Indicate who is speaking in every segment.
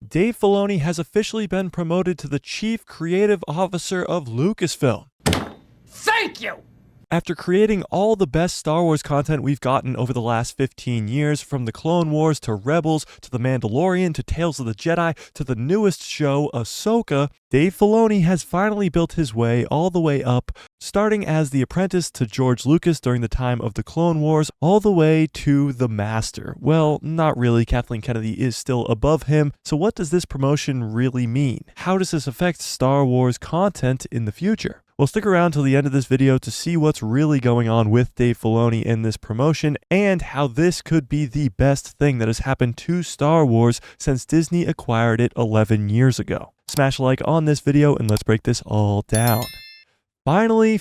Speaker 1: Dave Filoni has officially been promoted to the Chief Creative Officer of Lucasfilm.
Speaker 2: Thank you!
Speaker 1: After creating all the best Star Wars content we've gotten over the last 15 years, from the Clone Wars to Rebels to The Mandalorian to Tales of the Jedi to the newest show, Ahsoka, Dave Filoni has finally built his way all the way up, starting as the apprentice to George Lucas during the time of the Clone Wars, all the way to the master. Well, not really. Kathleen Kennedy is still above him. So what does this promotion really mean? How does this affect Star Wars content in the future? Well, stick around till the end of this video to see what's really going on with Dave Filoni in this promotion and how this could be the best thing that has happened to Star Wars since Disney acquired it 11 years ago. Smash a like on this video and let's break this all down. Finally,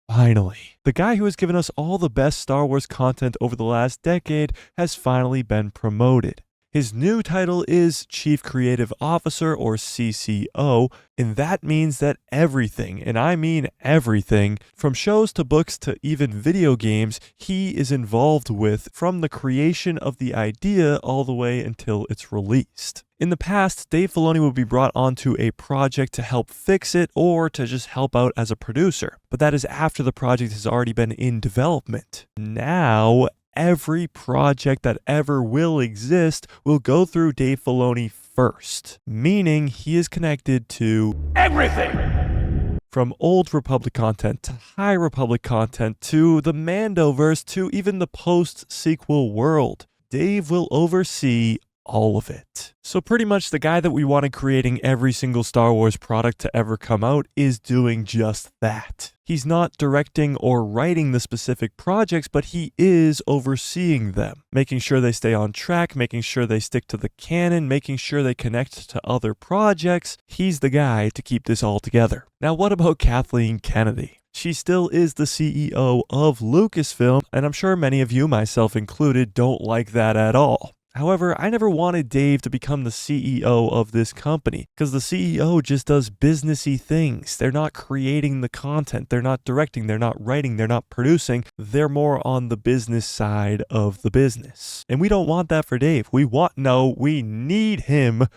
Speaker 1: the guy who has given us all the best Star Wars content over the last decade has finally been promoted. His new title is Chief Creative Officer, or CCO, and that means that everything, and I mean everything, from shows to books to even video games, he is involved with from the creation of the idea all the way until it's released. In the past, Dave Filoni would be brought onto a project to help fix it or to just help out as a producer, but that is after the project has already been in development. Now, every project that ever will exist will go through Dave Filoni first, meaning he is connected to everything. From Old Republic content to High Republic content to the Mandoverse to even the post-sequel world, Dave will oversee all of it. So pretty much the guy that we wanted creating every single Star Wars product to ever come out is doing just that. He's not directing or writing the specific projects, but he is overseeing them, making sure they stay on track, making sure they stick to the canon, making sure they connect to other projects. He's the guy to keep this all together. Now, what about Kathleen Kennedy? She still is the CEO of Lucasfilm, and I'm sure many of you, myself included, don't like that at all. However, I never wanted Dave to become the CEO of this company because the CEO just does businessy things. They're not creating the content. They're not directing. They're not writing. They're not producing. They're more on the business side of the business. And we don't want that for Dave. We need him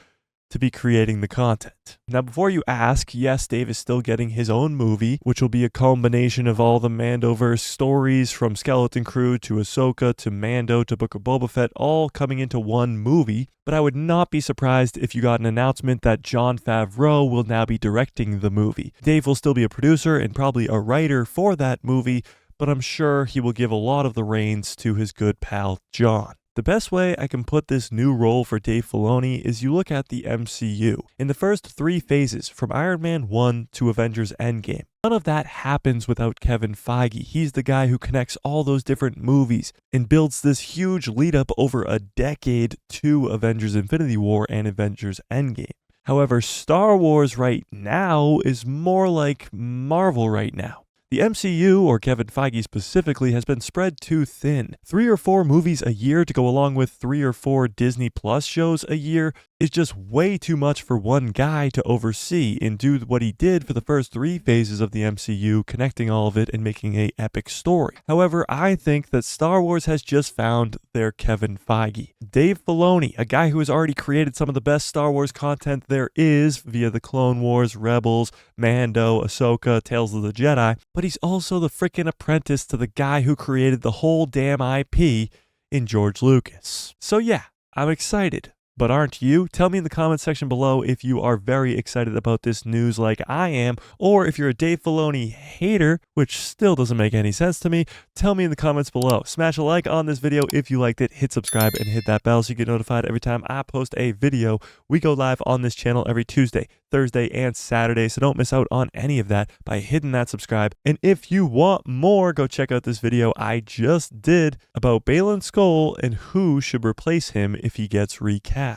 Speaker 1: to be creating the content. Now, before you ask, yes, Dave is still getting his own movie, which will be a combination of all the Mandoverse stories from Skeleton Crew to Ahsoka to Mando to Book of Boba Fett, all coming into one movie. But I would not be surprised if you got an announcement that Jon Favreau will now be directing the movie. Dave will still be a producer and probably a writer for that movie, but I'm sure he will give a lot of the reins to his good pal, Jon. The best way I can put this new role for Dave Filoni is you look at the MCU. In the first 3 phases, from Iron Man 1 to Avengers Endgame, none of that happens without Kevin Feige. He's the guy who connects all those different movies and builds this huge lead up over a decade to Avengers Infinity War and Avengers Endgame. However, Star Wars right now is more like Marvel right now. The MCU, or Kevin Feige specifically, has been spread too thin. 3 or 4 movies a year to go along with 3 or 4 Disney Plus shows a year is just way too much for one guy to oversee and do what he did for the first 3 phases of the MCU, connecting all of it and making an epic story. However, I think that Star Wars has just found their Kevin Feige. Dave Filoni, a guy who has already created some of the best Star Wars content there is via the Clone Wars, Rebels, Mando, Ahsoka, Tales of the Jedi, but he's also the frickin' apprentice to the guy who created the whole damn IP in George Lucas. So yeah, I'm excited. But aren't you? Tell me in the comment section below if you are very excited about this news like I am, or if you're a Dave Filoni hater, which still doesn't make any sense to me. Tell me in the comments below. Smash a like on this video if you liked it, hit subscribe, and hit that bell so you get notified every time I post a video. We go live on this channel every Tuesday, Thursday, and Saturday, so don't miss out on any of that by hitting that subscribe. And if you want more, go check out this video I just did about Baylan Skoll and who should replace him if he gets recast.